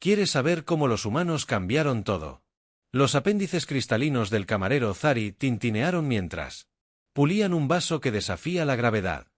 ¿Quieres saber cómo los humanos cambiaron todo? Los apéndices cristalinos del camarero Zari tintinearon mientras pulían un vaso que desafía la gravedad.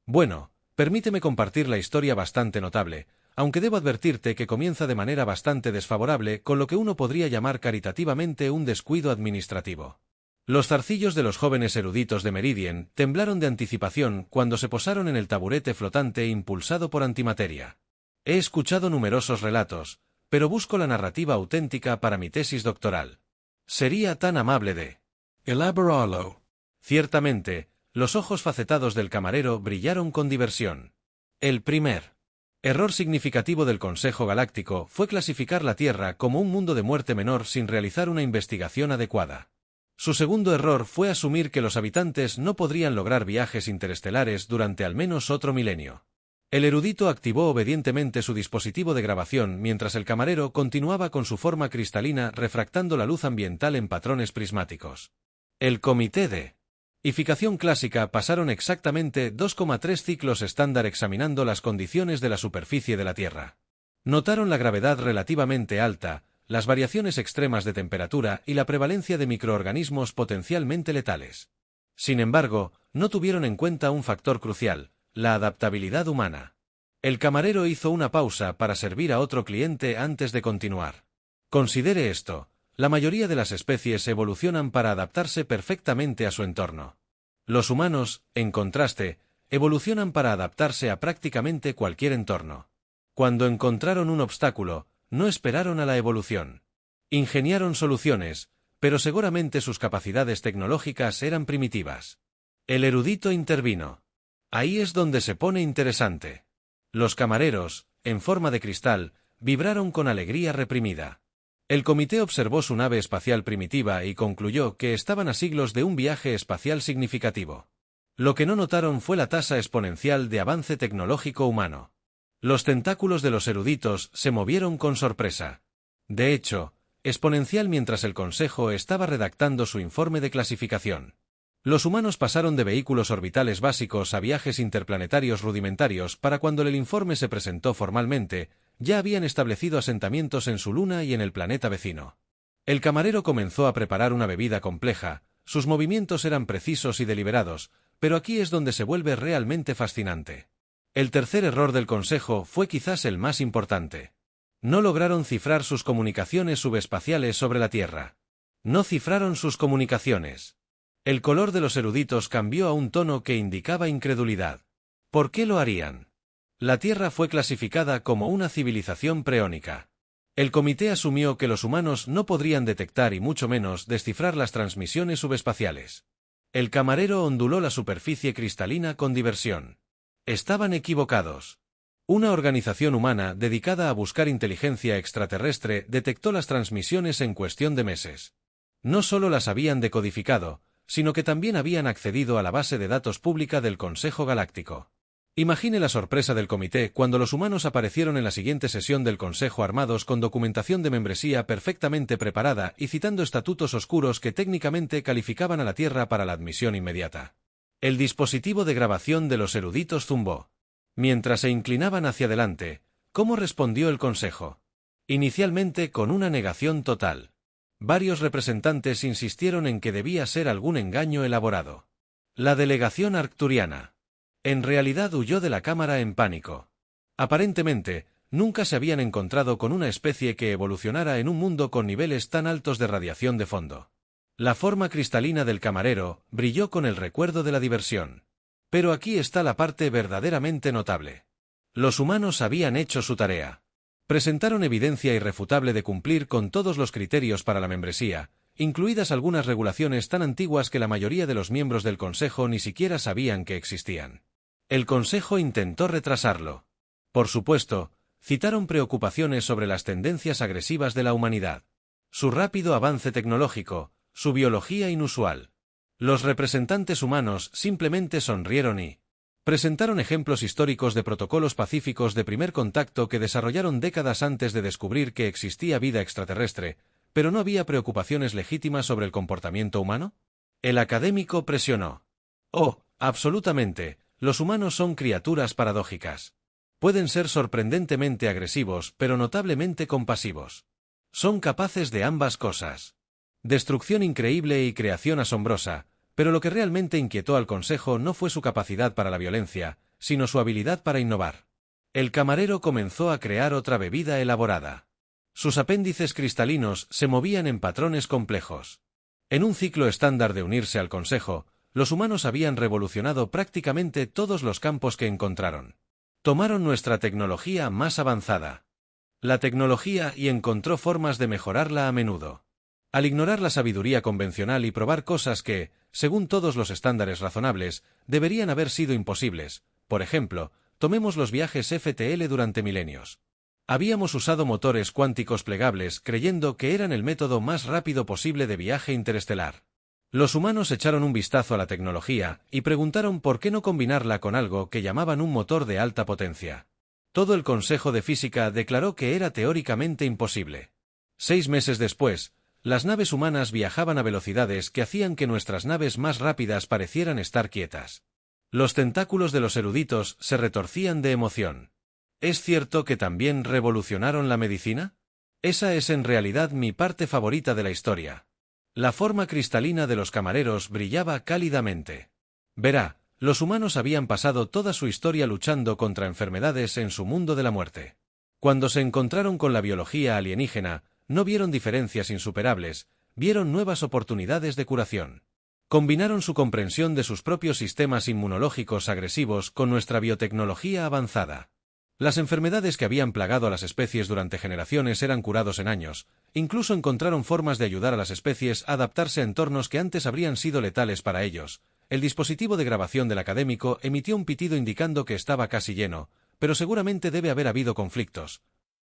Bueno, permíteme compartir la historia bastante notable, aunque debo advertirte que comienza de manera bastante desfavorable con lo que uno podría llamar caritativamente un descuido administrativo. Los zarcillos de los jóvenes eruditos de Meridien temblaron de anticipación cuando se posaron en el taburete flotante impulsado por antimateria. He escuchado numerosos relatos, pero busco la narrativa auténtica para mi tesis doctoral. ¿Sería tan amable de elaborarlo? Ciertamente, los ojos facetados del camarero brillaron con diversión. El primer error significativo del Consejo Galáctico fue clasificar la Tierra como un mundo de muerte menor sin realizar una investigación adecuada. Su segundo error fue asumir que los habitantes no podrían lograr viajes interestelares durante al menos otro milenio. El erudito activó obedientemente su dispositivo de grabación mientras el camarero continuaba con su forma cristalina refractando la luz ambiental en patrones prismáticos. El comité de ificación clásica pasaron exactamente 2,3 ciclos estándar examinando las condiciones de la superficie de la Tierra. Notaron la gravedad relativamente alta, las variaciones extremas de temperatura y la prevalencia de microorganismos potencialmente letales. Sin embargo, no tuvieron en cuenta un factor crucial, la adaptabilidad humana. El camarero hizo una pausa para servir a otro cliente antes de continuar. Considere esto, la mayoría de las especies evolucionan para adaptarse perfectamente a su entorno. Los humanos, en contraste, evolucionan para adaptarse a prácticamente cualquier entorno. Cuando encontraron un obstáculo, no esperaron a la evolución. Ingeniaron soluciones, pero seguramente sus capacidades tecnológicas eran primitivas. El erudito intervino. Ahí es donde se pone interesante. Los camareros, en forma de cristal, vibraron con alegría reprimida. El comité observó su nave espacial primitiva y concluyó que estaban a siglos de un viaje espacial significativo. Lo que no notaron fue la tasa exponencial de avance tecnológico humano. Los tentáculos de los eruditos se movieron con sorpresa. De hecho, exponencial mientras el Consejo estaba redactando su informe de clasificación. Los humanos pasaron de vehículos orbitales básicos a viajes interplanetarios rudimentarios para cuando el informe se presentó formalmente, ya habían establecido asentamientos en su luna y en el planeta vecino. El camarero comenzó a preparar una bebida compleja, sus movimientos eran precisos y deliberados, pero aquí es donde se vuelve realmente fascinante. El tercer error del Consejo fue quizás el más importante. No lograron cifrar sus comunicaciones subespaciales sobre la Tierra. No cifraron sus comunicaciones. El color de los eruditos cambió a un tono que indicaba incredulidad. ¿Por qué lo harían? La Tierra fue clasificada como una civilización preónica. El comité asumió que los humanos no podrían detectar y mucho menos descifrar las transmisiones subespaciales. El camarero onduló la superficie cristalina con diversión. Estaban equivocados. Una organización humana dedicada a buscar inteligencia extraterrestre detectó las transmisiones en cuestión de meses. No solo las habían decodificado, sino que también habían accedido a la base de datos pública del Consejo Galáctico. Imagine la sorpresa del comité cuando los humanos aparecieron en la siguiente sesión del Consejo armados con documentación de membresía perfectamente preparada y citando estatutos oscuros que técnicamente calificaban a la Tierra para la admisión inmediata. El dispositivo de grabación de los eruditos zumbó. Mientras se inclinaban hacia adelante, ¿cómo respondió el Consejo? Inicialmente con una negación total. Varios representantes insistieron en que debía ser algún engaño elaborado. La delegación arcturiana. En realidad huyó de la cámara en pánico. Aparentemente, nunca se habían encontrado con una especie que evolucionara en un mundo con niveles tan altos de radiación de fondo. La forma cristalina del camarero brilló con el recuerdo de la diversión. Pero aquí está la parte verdaderamente notable. Los humanos habían hecho su tarea. Presentaron evidencia irrefutable de cumplir con todos los criterios para la membresía, incluidas algunas regulaciones tan antiguas que la mayoría de los miembros del Consejo ni siquiera sabían que existían. El Consejo intentó retrasarlo. Por supuesto, citaron preocupaciones sobre las tendencias agresivas de la humanidad. Su rápido avance tecnológico, su biología inusual. Los representantes humanos simplemente sonrieron y presentaron ejemplos históricos de protocolos pacíficos de primer contacto que desarrollaron décadas antes de descubrir que existía vida extraterrestre, pero no había preocupaciones legítimas sobre el comportamiento humano. El académico presionó. Oh, absolutamente, los humanos son criaturas paradójicas. Pueden ser sorprendentemente agresivos, pero notablemente compasivos. Son capaces de ambas cosas. Destrucción increíble y creación asombrosa, pero lo que realmente inquietó al Consejo no fue su capacidad para la violencia, sino su habilidad para innovar. El camarero comenzó a crear otra bebida elaborada. Sus apéndices cristalinos se movían en patrones complejos. En un ciclo estándar de unirse al Consejo, los humanos habían revolucionado prácticamente todos los campos que encontraron. Tomaron nuestra tecnología más avanzada. La tecnología y encontró formas de mejorarla a menudo. Al ignorar la sabiduría convencional y probar cosas que, según todos los estándares razonables, deberían haber sido imposibles, por ejemplo, tomemos los viajes FTL durante milenios. Habíamos usado motores cuánticos plegables creyendo que eran el método más rápido posible de viaje interestelar. Los humanos echaron un vistazo a la tecnología y preguntaron por qué no combinarla con algo que llamaban un motor de alta potencia. Todo el Consejo de Física declaró que era teóricamente imposible. 6 meses después, las naves humanas viajaban a velocidades que hacían que nuestras naves más rápidas parecieran estar quietas. Los tentáculos de los eruditos se retorcían de emoción. ¿Es cierto que también revolucionaron la medicina? Esa es en realidad mi parte favorita de la historia. La forma cristalina de los camareros brillaba cálidamente. Verá, los humanos habían pasado toda su historia luchando contra enfermedades en su mundo de la muerte. Cuando se encontraron con la biología alienígena, no vieron diferencias insuperables, vieron nuevas oportunidades de curación. Combinaron su comprensión de sus propios sistemas inmunológicos agresivos con nuestra biotecnología avanzada. Las enfermedades que habían plagado a las especies durante generaciones eran curados en años, incluso encontraron formas de ayudar a las especies a adaptarse a entornos que antes habrían sido letales para ellos. El dispositivo de grabación del académico emitió un pitido indicando que estaba casi lleno, pero seguramente debe haber habido conflictos.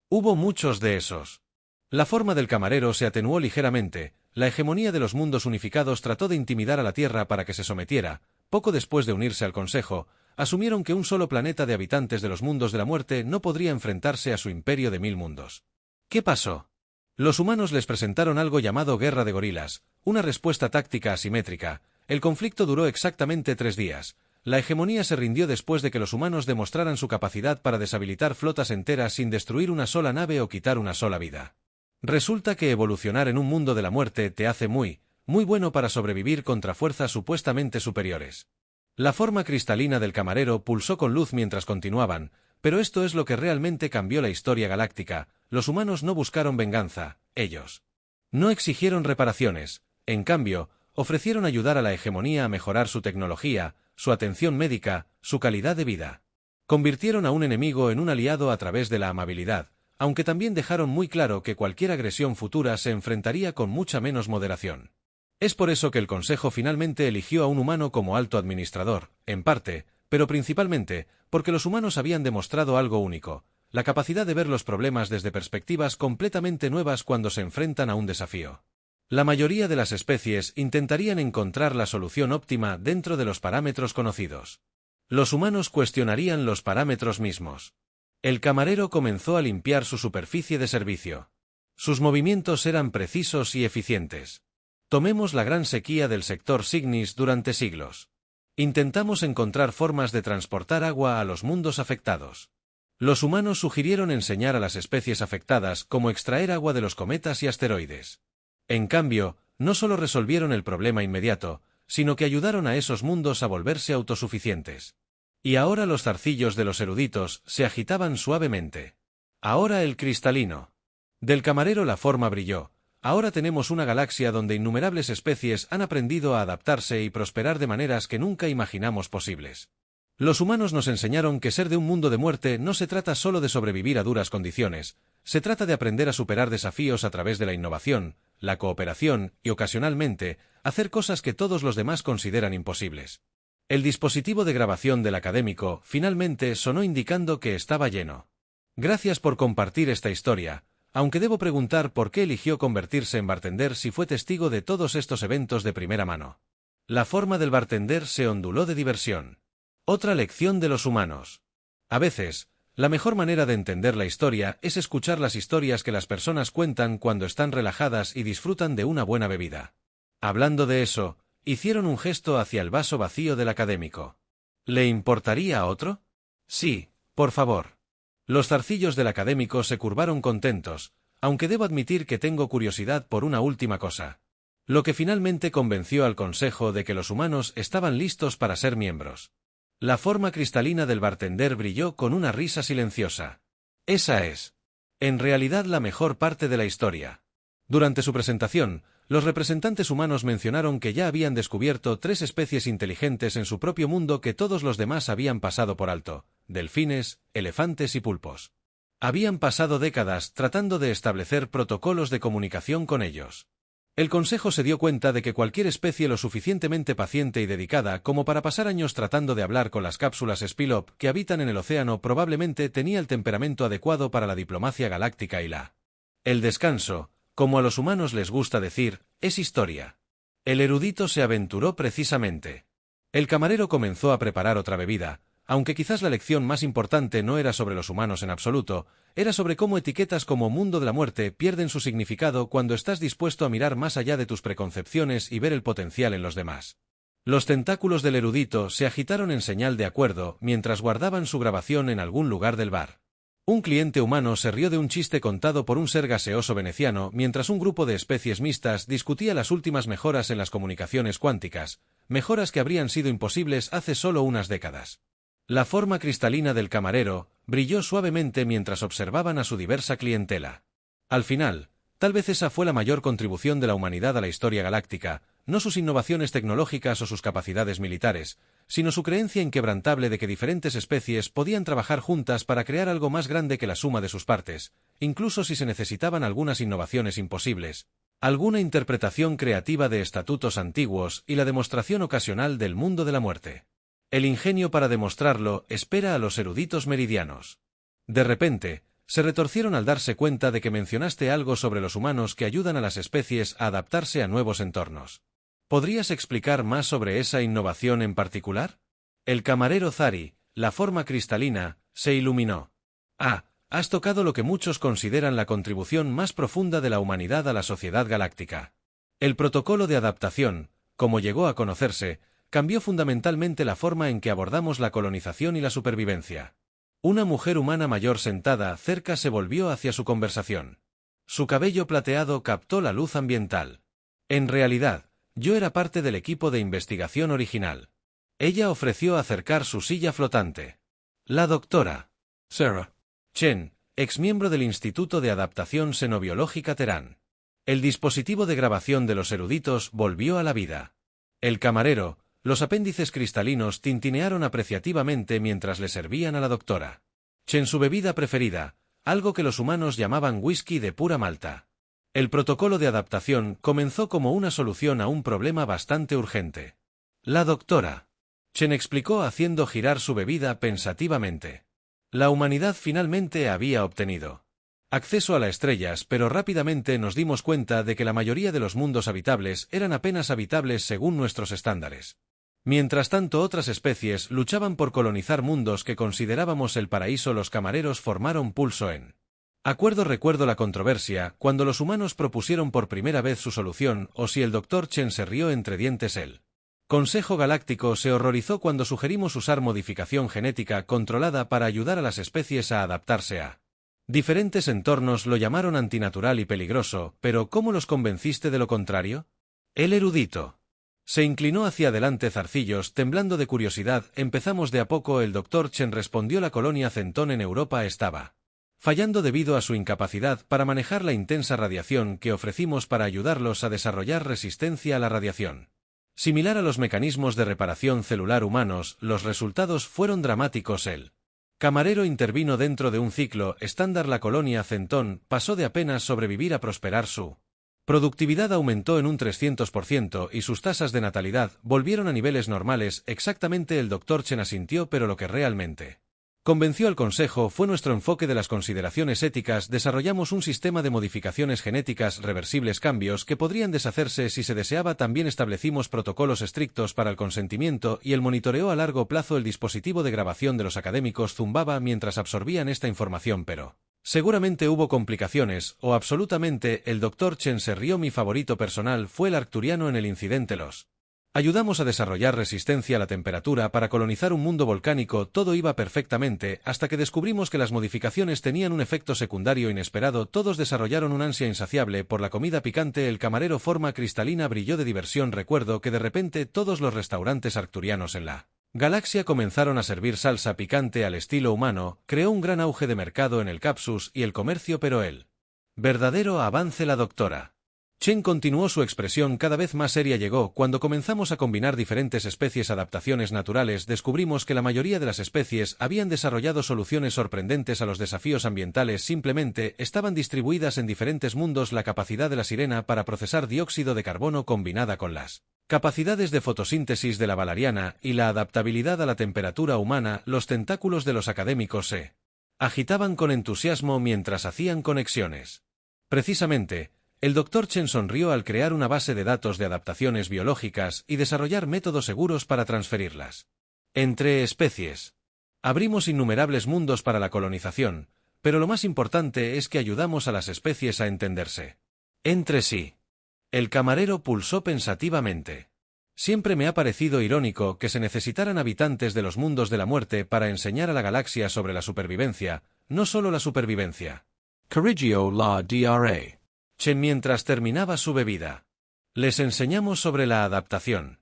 Hubo muchos de esos. La forma del camarero se atenuó ligeramente, la hegemonía de los mundos unificados trató de intimidar a la Tierra para que se sometiera. Poco después de unirse al Consejo, asumieron que un solo planeta de habitantes de los mundos de la muerte no podría enfrentarse a su imperio de 1000 mundos. ¿Qué pasó? Los humanos les presentaron algo llamado Guerra de Gorilas, una respuesta táctica asimétrica. El conflicto duró exactamente 3 días. La hegemonía se rindió después de que los humanos demostraran su capacidad para deshabilitar flotas enteras sin destruir una sola nave o quitar una sola vida. Resulta que evolucionar en un mundo de la muerte te hace muy bueno para sobrevivir contra fuerzas supuestamente superiores. La forma cristalina del camarero pulsó con luz mientras continuaban, pero esto es lo que realmente cambió la historia galáctica. Los humanos no buscaron venganza, ellos no exigieron reparaciones, en cambio, ofrecieron ayudar a la hegemonía a mejorar su tecnología, su atención médica, su calidad de vida. Convirtieron a un enemigo en un aliado a través de la amabilidad, aunque también dejaron muy claro que cualquier agresión futura se enfrentaría con mucha menos moderación. Es por eso que el Consejo finalmente eligió a un humano como alto administrador, en parte, pero principalmente, porque los humanos habían demostrado algo único, la capacidad de ver los problemas desde perspectivas completamente nuevas cuando se enfrentan a un desafío. La mayoría de las especies intentarían encontrar la solución óptima dentro de los parámetros conocidos. Los humanos cuestionarían los parámetros mismos. El camarero comenzó a limpiar su superficie de servicio. Sus movimientos eran precisos y eficientes. Tomemos la gran sequía del sector Signis durante siglos. Intentamos encontrar formas de transportar agua a los mundos afectados. Los humanos sugirieron enseñar a las especies afectadas cómo extraer agua de los cometas y asteroides. En cambio, no solo resolvieron el problema inmediato, sino que ayudaron a esos mundos a volverse autosuficientes. Y ahora los zarcillos de los eruditos se agitaban suavemente. Ahora el cristalino. Del camarero la forma brilló. Ahora tenemos una galaxia donde innumerables especies han aprendido a adaptarse y prosperar de maneras que nunca imaginamos posibles. Los humanos nos enseñaron que ser de un mundo de muerte no se trata solo de sobrevivir a duras condiciones, se trata de aprender a superar desafíos a través de la innovación, la cooperación y, ocasionalmente, hacer cosas que todos los demás consideran imposibles. El dispositivo de grabación del académico finalmente sonó indicando que estaba lleno. Gracias por compartir esta historia, aunque debo preguntar por qué eligió convertirse en bartender si fue testigo de todos estos eventos de primera mano. La forma del bartender se onduló de diversión. Otra lección de los humanos. A veces, la mejor manera de entender la historia es escuchar las historias que las personas cuentan cuando están relajadas y disfrutan de una buena bebida. Hablando de eso, hicieron un gesto hacia el vaso vacío del académico. ¿Le importaría a otro? Sí, por favor. Los zarcillos del académico se curvaron contentos, aunque debo admitir que tengo curiosidad por una última cosa. Lo que finalmente convenció al Consejo de que los humanos estaban listos para ser miembros. La forma cristalina del bartender brilló con una risa silenciosa. Esa es, en realidad, la mejor parte de la historia. Durante su presentación, los representantes humanos mencionaron que ya habían descubierto 3 especies inteligentes en su propio mundo que todos los demás habían pasado por alto: delfines, elefantes y pulpos. Habían pasado décadas tratando de establecer protocolos de comunicación con ellos. El Consejo se dio cuenta de que cualquier especie lo suficientemente paciente y dedicada como para pasar años tratando de hablar con las cápsulas Spilop que habitan en el océano probablemente tenía el temperamento adecuado para la diplomacia galáctica y el descanso, como a los humanos les gusta decir, es historia. El erudito se aventuró precisamente. El camarero comenzó a preparar otra bebida, aunque quizás la lección más importante no era sobre los humanos en absoluto, era sobre cómo etiquetas como mundo de la muerte pierden su significado cuando estás dispuesto a mirar más allá de tus preconcepciones y ver el potencial en los demás. Los tentáculos del erudito se agitaron en señal de acuerdo mientras guardaban su grabación en algún lugar del bar. Un cliente humano se rió de un chiste contado por un ser gaseoso veneciano mientras un grupo de especies mixtas discutía las últimas mejoras en las comunicaciones cuánticas, mejoras que habrían sido imposibles hace solo unas décadas. La forma cristalina del camarero brilló suavemente mientras observaban a su diversa clientela. Al final, tal vez esa fue la mayor contribución de la humanidad a la historia galáctica, no sus innovaciones tecnológicas o sus capacidades militares, sino su creencia inquebrantable de que diferentes especies podían trabajar juntas para crear algo más grande que la suma de sus partes, incluso si se necesitaban algunas innovaciones imposibles, alguna interpretación creativa de estatutos antiguos y la demostración ocasional del mundo de la muerte. El ingenio para demostrarlo espera a los eruditos meridianos. De repente, se retorcieron al darse cuenta de que mencionaste algo sobre los humanos que ayudan a las especies a adaptarse a nuevos entornos. ¿Podrías explicar más sobre esa innovación en particular? El camarero Zari, la forma cristalina, se iluminó. Has tocado lo que muchos consideran la contribución más profunda de la humanidad a la sociedad galáctica. El protocolo de adaptación, como llegó a conocerse, cambió fundamentalmente la forma en que abordamos la colonización y la supervivencia. Una mujer humana mayor sentada cerca se volvió hacia su conversación. Su cabello plateado captó la luz ambiental. En realidad, yo era parte del equipo de investigación original. Ella ofreció acercar su silla flotante. La doctora Sarah Chen, exmiembro del Instituto de Adaptación Xenobiológica Terán. El dispositivo de grabación de los eruditos volvió a la vida. El camarero, los apéndices cristalinos tintinearon apreciativamente mientras le servían a la doctora Chen su bebida preferida, algo que los humanos llamaban whisky de pura malta. El protocolo de adaptación comenzó como una solución a un problema bastante urgente. La doctora Chen explicó haciendo girar su bebida pensativamente. La humanidad finalmente había obtenido acceso a las estrellas, pero rápidamente nos dimos cuenta de que la mayoría de los mundos habitables eran apenas habitables según nuestros estándares. Mientras tanto, otras especies luchaban por colonizar mundos que considerábamos el paraíso. Los camareros formaron pulso en acuerdo. Recuerdo la controversia cuando los humanos propusieron por primera vez su solución, o si el Dr. Chen se rió entre dientes. El Consejo Galáctico se horrorizó cuando sugerimos usar modificación genética controlada para ayudar a las especies a adaptarse a diferentes entornos. Lo llamaron antinatural y peligroso, pero ¿cómo los convenciste de lo contrario? El erudito se inclinó hacia adelante. Zarcillos, temblando de curiosidad, empezamos de a poco. El Dr. Chen respondió: la colonia Centón en Europa estaba fallando debido a su incapacidad para manejar la intensa radiación que ofrecimos para ayudarlos a desarrollar resistencia a la radiación. Similar a los mecanismos de reparación celular humanos, los resultados fueron dramáticos. El camarero intervino dentro de un ciclo estándar. La colonia Centón pasó de apenas sobrevivir a prosperar. Su productividad aumentó en un 300% y sus tasas de natalidad volvieron a niveles normales. Exactamente. El Dr. Chen asintió, pero lo que realmente convenció al Consejo fue nuestro enfoque de las consideraciones éticas. Desarrollamos un sistema de modificaciones genéticas reversibles, cambios que podrían deshacerse si se deseaba. También establecimos protocolos estrictos para el consentimiento y el monitoreo a largo plazo. El dispositivo de grabación de los académicos zumbaba mientras absorbían esta información, pero seguramente hubo complicaciones, o absolutamente. El Dr. Chen se rió. Mi favorito personal fue el arcturiano en el incidente. Los Ayudamos a desarrollar resistencia a la temperatura para colonizar un mundo volcánico. Todo iba perfectamente, hasta que descubrimos que las modificaciones tenían un efecto secundario inesperado. Todos desarrollaron un ansia insaciable por la comida picante. El camarero forma cristalina brilló de diversión. Recuerdo que de repente todos los restaurantes arcturianos en la galaxia comenzaron a servir salsa picante al estilo humano. Creó un gran auge de mercado en el Capsus y el comercio, pero el verdadero avance. La doctora Chen continuó su expresión cada vez más seria. Llegó cuando comenzamos a combinar diferentes especies. Adaptaciones naturales. Descubrimos que la mayoría de las especies habían desarrollado soluciones sorprendentes a los desafíos ambientales. Simplemente estaban distribuidas en diferentes mundos. La capacidad de la sirena para procesar dióxido de carbono combinada con las capacidades de fotosíntesis de la valariana y la adaptabilidad a la temperatura humana. Los tentáculos de los académicos se agitaban con entusiasmo mientras hacían conexiones. Precisamente, el Dr. Chen sonrió al crear una base de datos de adaptaciones biológicas y desarrollar métodos seguros para transferirlas entre especies. Abrimos innumerables mundos para la colonización, pero lo más importante es que ayudamos a las especies a entenderse entre sí. El camarero pulsó pensativamente. Siempre me ha parecido irónico que se necesitaran habitantes de los mundos de la muerte para enseñar a la galaxia sobre la supervivencia, no solo la supervivencia. Corrigió la Dra. Chen mientras terminaba su bebida. Les enseñamos sobre la adaptación.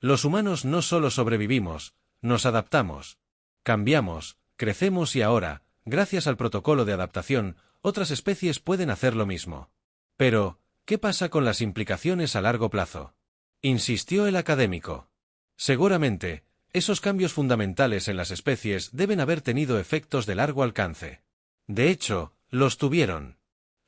Los humanos no solo sobrevivimos, nos adaptamos. Cambiamos, crecemos y ahora, gracias al protocolo de adaptación, otras especies pueden hacer lo mismo. Pero, ¿qué pasa con las implicaciones a largo plazo?, insistió el académico. Seguramente, esos cambios fundamentales en las especies deben haber tenido efectos de largo alcance. De hecho, los tuvieron.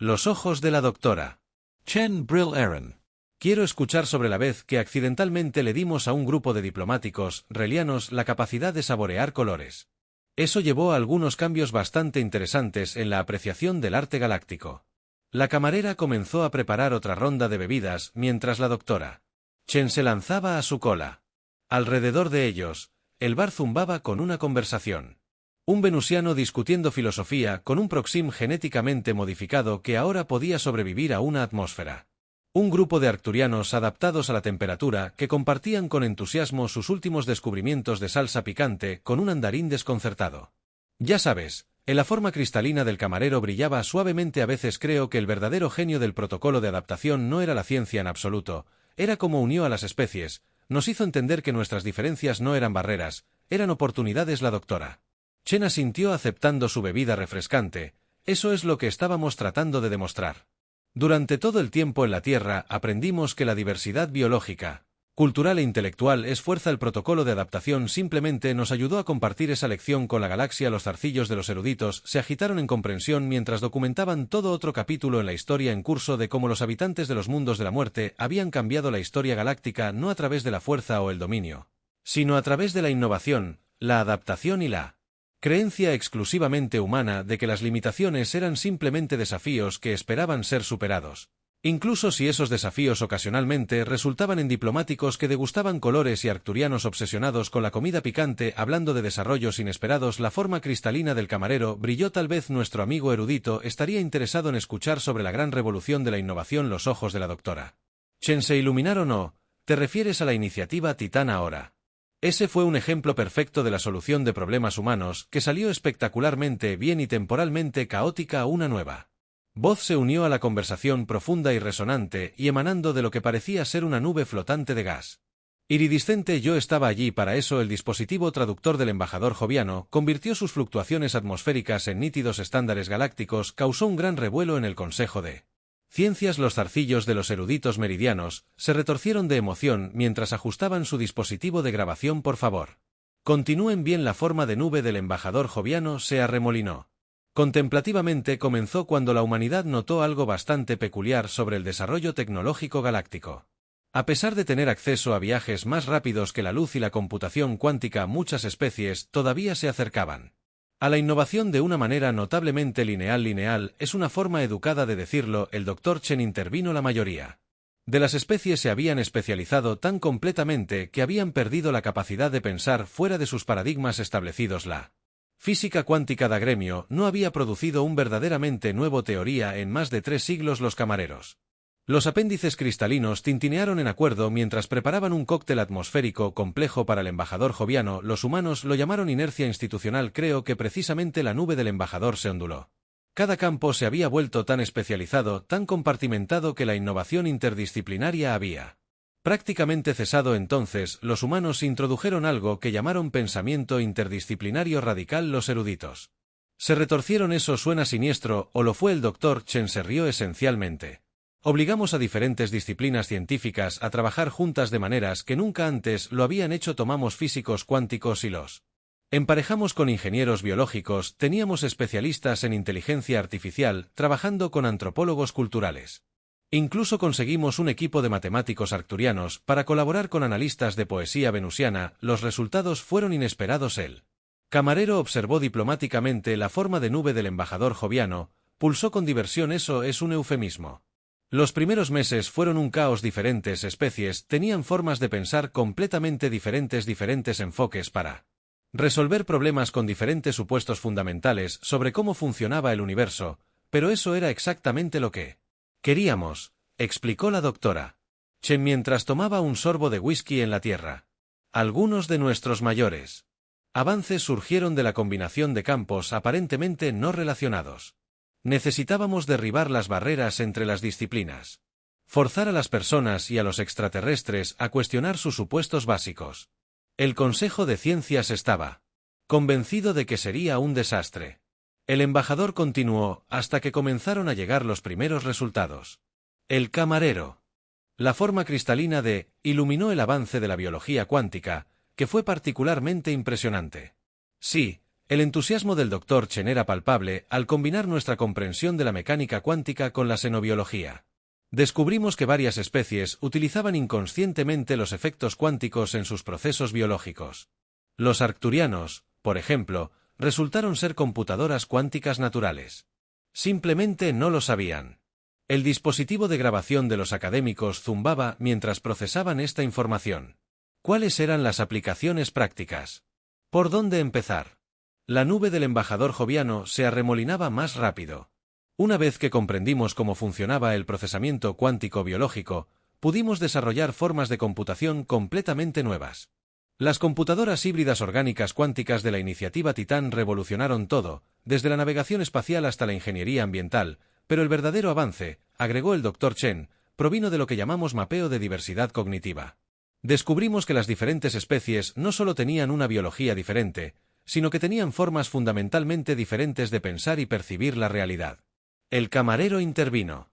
Los ojos de la doctora Chen brillaron. Quiero escuchar sobre la vez que accidentalmente le dimos a un grupo de diplomáticos relianos la capacidad de saborear colores. Eso llevó a algunos cambios bastante interesantes en la apreciación del arte galáctico. La camarera comenzó a preparar otra ronda de bebidas mientras la doctora Chen se lanzaba a su cola. Alrededor de ellos, el bar zumbaba con una conversación. Un venusiano discutiendo filosofía con un Proxim genéticamente modificado que ahora podía sobrevivir a una atmósfera. Un grupo de arcturianos adaptados a la temperatura que compartían con entusiasmo sus últimos descubrimientos de salsa picante con un andarín desconcertado. Ya sabes, en la forma cristalina del camarero brillaba suavemente. A veces creo que el verdadero genio del protocolo de adaptación no era la ciencia en absoluto, era como unió a las especies, nos hizo entender que nuestras diferencias no eran barreras, eran oportunidades. La doctora Chen asintió aceptando su bebida refrescante. Eso es lo que estábamos tratando de demostrar. Durante todo el tiempo en la Tierra aprendimos que la diversidad biológica, cultural e intelectual es fuerza. El protocolo de adaptación simplemente nos ayudó a compartir esa lección con la galaxia. Los zarcillos de los eruditos se agitaron en comprensión mientras documentaban todo otro capítulo en la historia en curso de cómo los habitantes de los mundos de la muerte habían cambiado la historia galáctica no a través de la fuerza o el dominio, sino a través de la innovación, la adaptación y la creencia exclusivamente humana de que las limitaciones eran simplemente desafíos que esperaban ser superados. Incluso si esos desafíos ocasionalmente resultaban en diplomáticos que degustaban colores y arcturianos obsesionados con la comida picante. Hablando de desarrollos inesperados, la forma cristalina del camarero brilló. Tal vez nuestro amigo erudito estaría interesado en escuchar sobre la gran revolución de la innovación. Los ojos de la doctora Chen se iluminaron. ¿O te refieres a la iniciativa Titán ahora? Ese fue un ejemplo perfecto de la solución de problemas humanos que salió espectacularmente bien y temporalmente caótica. Una nueva voz se unió a la conversación, profunda y resonante, y emanando de lo que parecía ser una nube flotante de gas iridiscente. Yo estaba allí para eso. El dispositivo traductor del embajador joviano convirtió sus fluctuaciones atmosféricas en nítidos estándares galácticos. Causó un gran revuelo en el Consejo de Ciencias. Los zarcillos de los eruditos meridianos se retorcieron de emoción mientras ajustaban su dispositivo de grabación. Por favor, continúen bien. La forma de nube del embajador joviano se arremolinó. Contemplativamente comenzó cuando la humanidad notó algo bastante peculiar sobre el desarrollo tecnológico galáctico. A pesar de tener acceso a viajes más rápidos que la luz y la computación cuántica, muchas especies todavía se acercaban a la innovación de una manera notablemente lineal. Lineal es una forma educada de decirlo. El Dr. Chen intervino. La mayoría de las especies se habían especializado tan completamente que habían perdido la capacidad de pensar fuera de sus paradigmas establecidos. La física cuántica de gremio no había producido un verdaderamente nuevo teoría en más de 3 siglos. Los camareros Los apéndices cristalinos tintinearon en acuerdo mientras preparaban un cóctel atmosférico complejo para el embajador joviano. Los humanos lo llamaron inercia institucional. Creo que precisamente la nube del embajador se onduló. Cada campo se había vuelto tan especializado, tan compartimentado que la innovación interdisciplinaria había prácticamente cesado. Entonces, los humanos introdujeron algo que llamaron pensamiento interdisciplinario radical. Los eruditos se retorcieron. Eso suena siniestro, o lo fue. El doctor Chen se rió. Esencialmente obligamos a diferentes disciplinas científicas a trabajar juntas de maneras que nunca antes lo habían hecho. Tomamos físicos cuánticos y los emparejamos con ingenieros biológicos, teníamos especialistas en inteligencia artificial, trabajando con antropólogos culturales. Incluso conseguimos un equipo de matemáticos arcturianos para colaborar con analistas de poesía venusiana. Los resultados fueron inesperados. El camarero observó diplomáticamente la forma de nube del embajador joviano, pulsó con diversión. Eso es un eufemismo. Los primeros meses fueron un caos. Diferentes especies tenían formas de pensar completamente diferentes, diferentes enfoques para resolver problemas con diferentes supuestos fundamentales sobre cómo funcionaba el universo, pero eso era exactamente lo que queríamos, explicó la doctora Chen mientras tomaba un sorbo de whisky en la Tierra. Algunos de nuestros mayores avances surgieron de la combinación de campos aparentemente no relacionados. Necesitábamos derribar las barreras entre las disciplinas. Forzar a las personas y a los extraterrestres a cuestionar sus supuestos básicos. El Consejo de Ciencias estaba convencido de que sería un desastre. El embajador continuó hasta que comenzaron a llegar los primeros resultados. El camarero. La forma cristalina de iluminó el avance de la biología cuántica, que fue particularmente impresionante. Sí, el entusiasmo del Dr. Chen era palpable al combinar nuestra comprensión de la mecánica cuántica con la xenobiología. Descubrimos que varias especies utilizaban inconscientemente los efectos cuánticos en sus procesos biológicos. Los arcturianos, por ejemplo, resultaron ser computadoras cuánticas naturales. Simplemente no lo sabían. El dispositivo de grabación de los académicos zumbaba mientras procesaban esta información. ¿Cuáles eran las aplicaciones prácticas? ¿Por dónde empezar? La nube del embajador joviano se arremolinaba más rápido. Una vez que comprendimos cómo funcionaba el procesamiento cuántico biológico, pudimos desarrollar formas de computación completamente nuevas. Las computadoras híbridas orgánicas cuánticas de la iniciativa Titán revolucionaron todo, desde la navegación espacial hasta la ingeniería ambiental, pero el verdadero avance, agregó el Dr. Chen, provino de lo que llamamos mapeo de diversidad cognitiva. Descubrimos que las diferentes especies no solo tenían una biología diferente, sino que tenían formas fundamentalmente diferentes de pensar y percibir la realidad. El camarero intervino.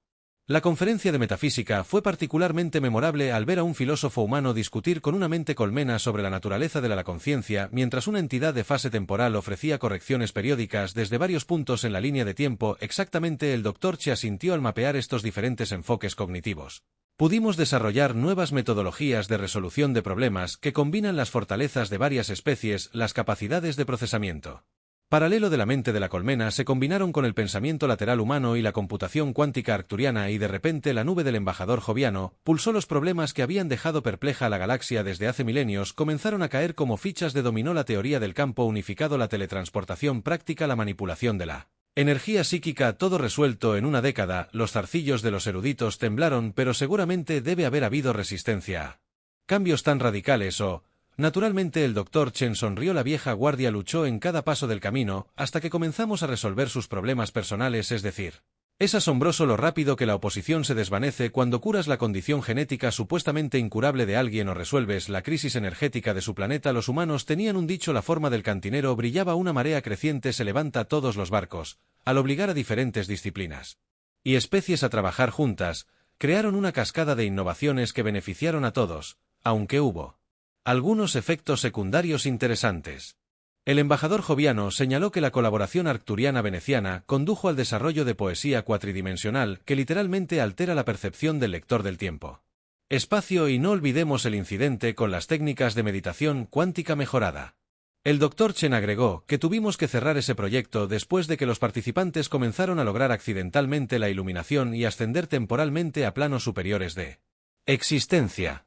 La conferencia de metafísica fue particularmente memorable al ver a un filósofo humano discutir con una mente colmena sobre la naturaleza de la conciencia, mientras una entidad de fase temporal ofrecía correcciones periódicas desde varios puntos en la línea de tiempo. Exactamente, el Dr. Che asintió al mapear estos diferentes enfoques cognitivos. Pudimos desarrollar nuevas metodologías de resolución de problemas que combinan las fortalezas de varias especies, las capacidades de procesamiento paralelo de la mente de la colmena se combinaron con el pensamiento lateral humano y la computación cuántica arcturiana, y de repente la nube del embajador joviano pulsó. Los problemas que habían dejado perpleja a la galaxia desde hace milenios comenzaron a caer como fichas de dominó: la teoría del campo unificado, la teletransportación práctica, la manipulación de la energía psíquica, todo resuelto en una década. Los zarcillos de los eruditos temblaron, pero seguramente debe haber habido resistencia a cambios tan radicales o... Naturalmente el Dr. Chen sonrió. La vieja guardia luchó en cada paso del camino, hasta que comenzamos a resolver sus problemas personales, es decir, es asombroso lo rápido que la oposición se desvanece cuando curas la condición genética supuestamente incurable de alguien o resuelves la crisis energética de su planeta. Los humanos tenían un dicho: la forma del cantinero brillaba, una marea creciente se levanta todos los barcos. Al obligar a diferentes disciplinas y especies a trabajar juntas, crearon una cascada de innovaciones que beneficiaron a todos, aunque hubo algunos efectos secundarios interesantes. El embajador joviano señaló que la colaboración arcturiana-veneciana condujo al desarrollo de poesía cuatridimensional que literalmente altera la percepción del lector del tiempo, espacio, y no olvidemos el incidente con las técnicas de meditación cuántica mejorada. El Dr. Chen agregó que tuvimos que cerrar ese proyecto después de que los participantes comenzaron a lograr accidentalmente la iluminación y ascender temporalmente a planos superiores de existencia.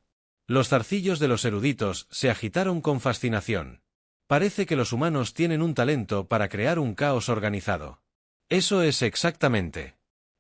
Los zarcillos de los eruditos se agitaron con fascinación. Parece que los humanos tienen un talento para crear un caos organizado. Eso es exactamente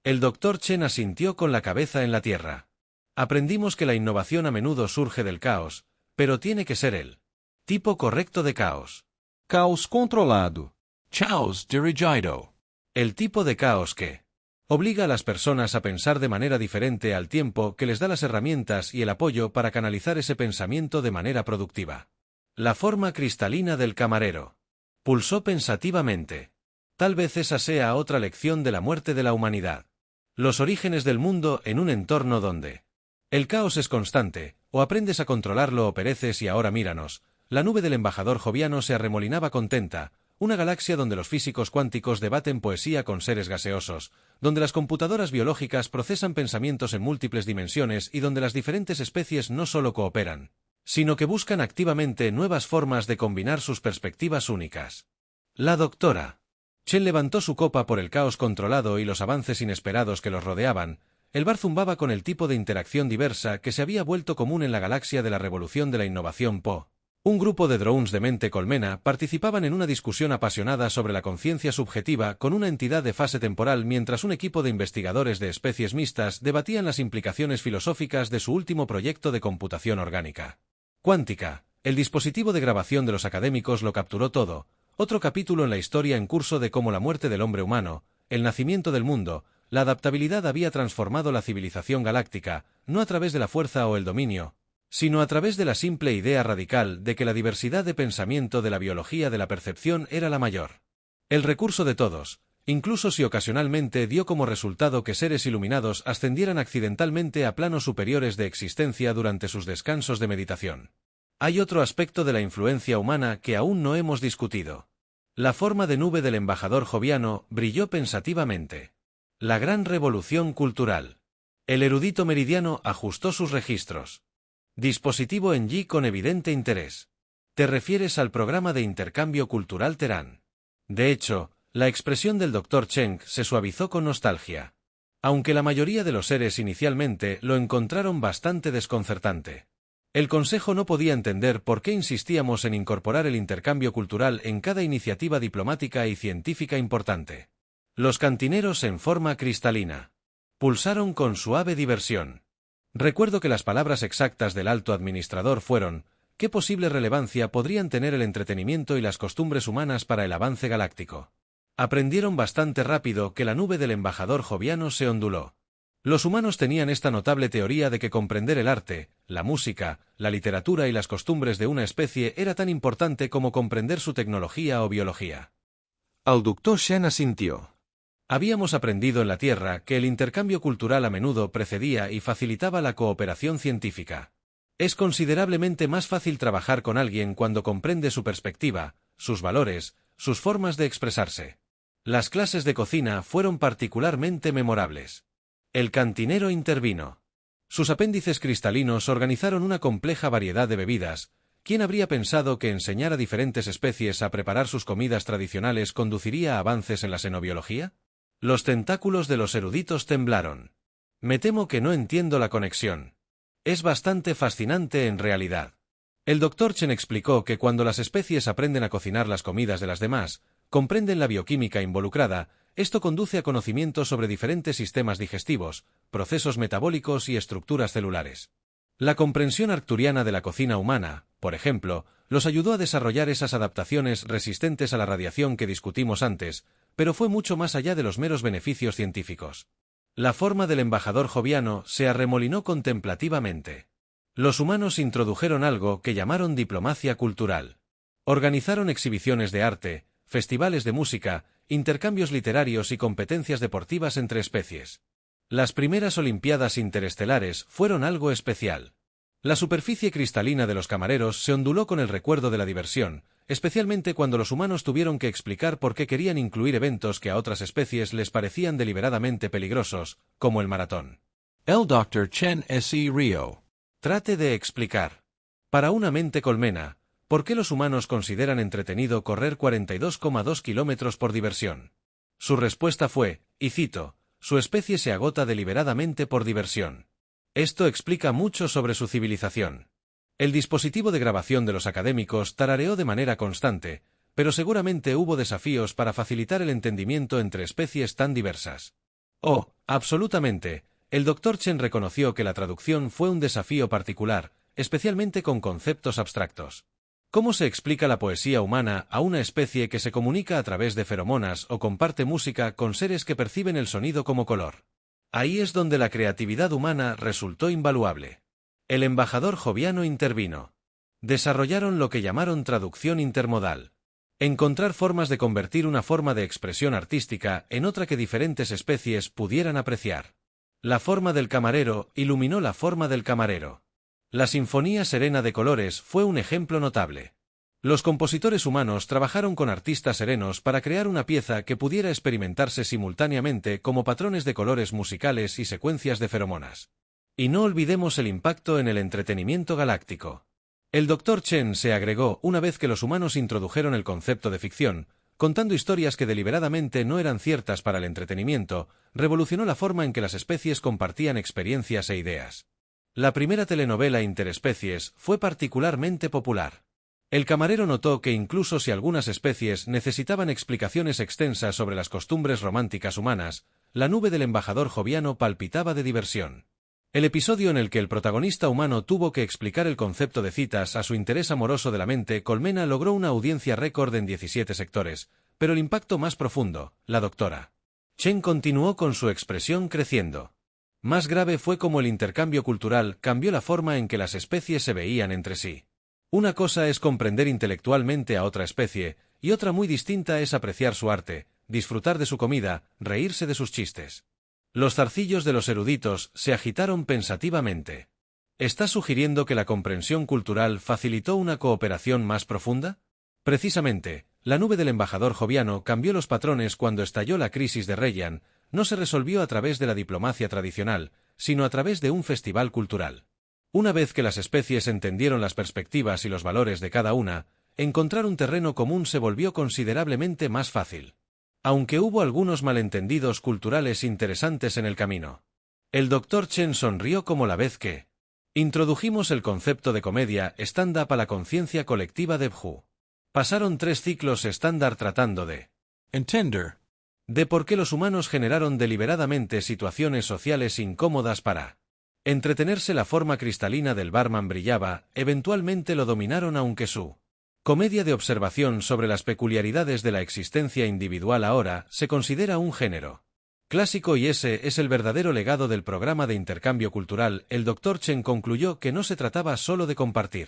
El doctor Chen asintió con la cabeza en la tierra. Aprendimos que la innovación a menudo surge del caos, pero tiene que ser el tipo correcto de caos. Caos controlado. Caos dirigido. El tipo de caos que obliga a las personas a pensar de manera diferente al tiempo que les da las herramientas y el apoyo para canalizar ese pensamiento de manera productiva. La forma cristalina del camarero. Pulsó pensativamente. Tal vez esa sea otra lección de la muerte de la humanidad. Los orígenes del mundo en un entorno donde el caos es constante, o aprendes a controlarlo o pereces y ahora míranos. La nube del embajador joviano se arremolinaba contenta, una galaxia donde los físicos cuánticos debaten poesía con seres gaseosos, donde las computadoras biológicas procesan pensamientos en múltiples dimensiones y donde las diferentes especies no solo cooperan, sino que buscan activamente nuevas formas de combinar sus perspectivas únicas. La doctora Chen levantó su copa por el caos controlado y los avances inesperados que los rodeaban. El bar zumbaba con el tipo de interacción diversa que se había vuelto común en la galaxia de la revolución de la innovación Po. Un grupo de drones de mente colmena participaban en una discusión apasionada sobre la conciencia subjetiva con una entidad de fase temporal mientras un equipo de investigadores de especies mixtas debatían las implicaciones filosóficas de su último proyecto de computación orgánica. Cuántica, el dispositivo de grabación de los académicos lo capturó todo, otro capítulo en la historia en curso de cómo la muerte del hombre humano, el nacimiento del mundo, la adaptabilidad había transformado la civilización galáctica, no a través de la fuerza o el dominio, sino a través de la simple idea radical de que la diversidad de pensamiento de la biología de la percepción era la mayor. El recurso de todos, incluso si ocasionalmente dio como resultado que seres iluminados ascendieran accidentalmente a planos superiores de existencia durante sus descansos de meditación. Hay otro aspecto de la influencia humana que aún no hemos discutido. La forma de nube del embajador joviano brilló pensativamente. La gran revolución cultural. El erudito meridiano ajustó sus registros. Dispositivo en Yi con evidente interés. Te refieres al programa de intercambio cultural Terán. De hecho, la expresión del Dr. Cheng se suavizó con nostalgia. Aunque la mayoría de los seres inicialmente lo encontraron bastante desconcertante. El Consejo no podía entender por qué insistíamos en incorporar el intercambio cultural en cada iniciativa diplomática y científica importante. Los cantineros en forma cristalina pulsaron con suave diversión. Recuerdo que las palabras exactas del alto administrador fueron: ¿qué posible relevancia podrían tener el entretenimiento y las costumbres humanas para el avance galáctico? Aprendieron bastante rápido que la nube del embajador joviano se onduló. Los humanos tenían esta notable teoría de que comprender el arte, la música, la literatura y las costumbres de una especie era tan importante como comprender su tecnología o biología. El doctor Chen asintió. Habíamos aprendido en la Tierra que el intercambio cultural a menudo precedía y facilitaba la cooperación científica. Es considerablemente más fácil trabajar con alguien cuando comprende su perspectiva, sus valores, sus formas de expresarse. Las clases de cocina fueron particularmente memorables. El cantinero intervino. Sus apéndices cristalinos organizaron una compleja variedad de bebidas. ¿Quién habría pensado que enseñar a diferentes especies a preparar sus comidas tradicionales conduciría a avances en la xenobiología? Los tentáculos de los eruditos temblaron. Me temo que no entiendo la conexión. Es bastante fascinante en realidad. El Dr. Chen explicó que cuando las especies aprenden a cocinar las comidas de las demás, comprenden la bioquímica involucrada, esto conduce a conocimientos sobre diferentes sistemas digestivos, procesos metabólicos y estructuras celulares. La comprensión arcturiana de la cocina humana, por ejemplo, los ayudó a desarrollar esas adaptaciones resistentes a la radiación que discutimos antes, pero fue mucho más allá de los meros beneficios científicos. La forma del embajador joviano se arremolinó contemplativamente. Los humanos introdujeron algo que llamaron diplomacia cultural. Organizaron exhibiciones de arte, festivales de música, intercambios literarios y competencias deportivas entre especies. Las primeras Olimpiadas interestelares fueron algo especial. La superficie cristalina de los camareros se onduló con el recuerdo de la diversión, especialmente cuando los humanos tuvieron que explicar por qué querían incluir eventos que a otras especies les parecían deliberadamente peligrosos, como el maratón. El Dr. Chen se rió. Trate de explicar. Para una mente colmena, ¿por qué los humanos consideran entretenido correr 42,2 kilómetros por diversión? Su respuesta fue, y cito, su especie se agota deliberadamente por diversión. Esto explica mucho sobre su civilización. El dispositivo de grabación de los académicos tarareó de manera constante, pero seguramente hubo desafíos para facilitar el entendimiento entre especies tan diversas. Oh, Absolutamente. El Dr. Chen reconoció que la traducción fue un desafío particular, especialmente con conceptos abstractos. ¿Cómo se explica la poesía humana a una especie que se comunica a través de feromonas o comparte música con seres que perciben el sonido como color? Ahí es donde la creatividad humana resultó invaluable. El embajador joviano intervino. Desarrollaron lo que llamaron traducción intermodal. Encontrar formas de convertir una forma de expresión artística en otra que diferentes especies pudieran apreciar. La forma del camarero iluminó la forma del camarero. La Sinfonía Serena de Colores fue un ejemplo notable. Los compositores humanos trabajaron con artistas serenos para crear una pieza que pudiera experimentarse simultáneamente como patrones de colores musicales y secuencias de feromonas. Y no olvidemos el impacto en el entretenimiento galáctico. El Dr. Chen se agregó una vez que los humanos introdujeron el concepto de ficción, contando historias que deliberadamente no eran ciertas para el entretenimiento, revolucionó la forma en que las especies compartían experiencias e ideas. La primera telenovela interespecies fue particularmente popular. El camarero notó que incluso si algunas especies necesitaban explicaciones extensas sobre las costumbres románticas humanas, la nube del embajador joviano palpitaba de diversión. El episodio en el que el protagonista humano tuvo que explicar el concepto de citas a su interés amoroso de la mente colmena logró una audiencia récord en 17 sectores, pero el impacto más profundo, la Dra. Chen continuó con su expresión creciendo. Más grave fue cómo el intercambio cultural cambió la forma en que las especies se veían entre sí. Una cosa es comprender intelectualmente a otra especie, y otra muy distinta es apreciar su arte, disfrutar de su comida, reírse de sus chistes. Los zarcillos de los eruditos se agitaron pensativamente. ¿Estás sugiriendo que la comprensión cultural facilitó una cooperación más profunda? Precisamente, la nube del embajador joviano cambió los patrones cuando estalló la crisis de Reyan. No se resolvió a través de la diplomacia tradicional, sino a través de un festival cultural. Una vez que las especies entendieron las perspectivas y los valores de cada una, encontrar un terreno común se volvió considerablemente más fácil. Aunque hubo algunos malentendidos culturales interesantes en el camino. El Dr. Chen sonrió como la vez que introdujimos el concepto de comedia stand-up a la conciencia colectiva de Bhu. Pasaron 3 ciclos estándar tratando de entender de por qué los humanos generaron deliberadamente situaciones sociales incómodas para entretenerse. La forma cristalina del barman brillaba, eventualmente lo dominaron aunque su comedia de observación sobre las peculiaridades de la existencia individual ahora se considera un género clásico y ese es el verdadero legado del programa de intercambio cultural. El Dr. Chen concluyó que no se trataba solo de compartir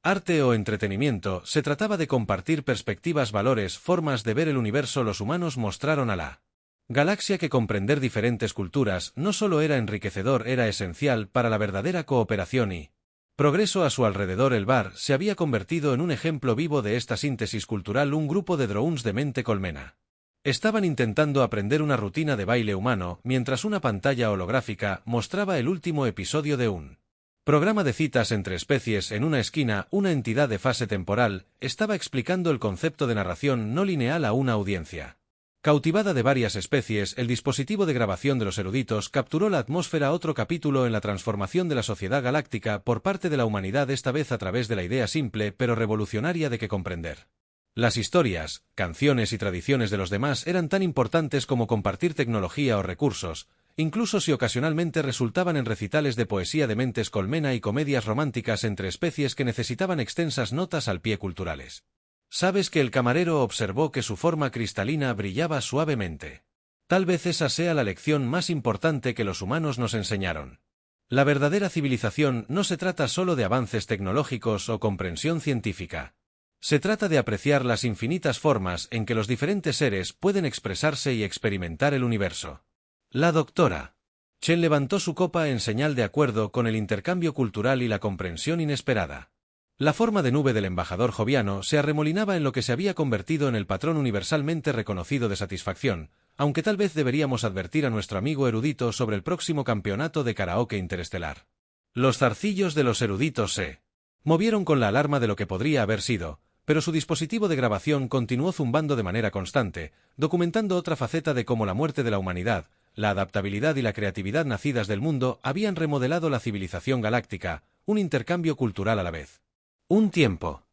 arte o entretenimiento, se trataba de compartir perspectivas, valores, formas de ver el universo. Los humanos mostraron a la galaxia que comprender diferentes culturas no solo era enriquecedor, era esencial para la verdadera cooperación y progreso a su alrededor. El bar se había convertido en un ejemplo vivo de esta síntesis cultural. Un grupo de drones de mente colmena estaban intentando aprender una rutina de baile humano mientras una pantalla holográfica mostraba el último episodio de un programa de citas entre especies. En una esquina, una entidad de fase temporal estaba explicando el concepto de narración no lineal a una audiencia cautivada de varias especies. El dispositivo de grabación de los eruditos capturó la atmósfera. Otro capítulo en la transformación de la sociedad galáctica por parte de la humanidad, esta vez a través de la idea simple pero revolucionaria de que comprender las historias, canciones y tradiciones de los demás eran tan importantes como compartir tecnología o recursos, incluso si ocasionalmente resultaban en recitales de poesía de mentes colmena y comedias románticas entre especies que necesitaban extensas notas al pie culturales. ¿Sabes que el camarero observó que su forma cristalina brillaba suavemente? Tal vez esa sea la lección más importante que los humanos nos enseñaron. La verdadera civilización no se trata solo de avances tecnológicos o comprensión científica. Se trata de apreciar las infinitas formas en que los diferentes seres pueden expresarse y experimentar el universo. La Dra. Chen levantó su copa en señal de acuerdo con el intercambio cultural y la comprensión inesperada. La forma de nube del embajador joviano se arremolinaba en lo que se había convertido en el patrón universalmente reconocido de satisfacción, aunque tal vez deberíamos advertir a nuestro amigo erudito sobre el próximo campeonato de karaoke interestelar. Los zarcillos de los eruditos se movieron con la alarma de lo que podría haber sido, pero su dispositivo de grabación continuó zumbando de manera constante, documentando otra faceta de cómo la muerte de la humanidad, la adaptabilidad y la creatividad nacidas del mundo habían remodelado la civilización galáctica, un intercambio cultural a la vez. Un tiempo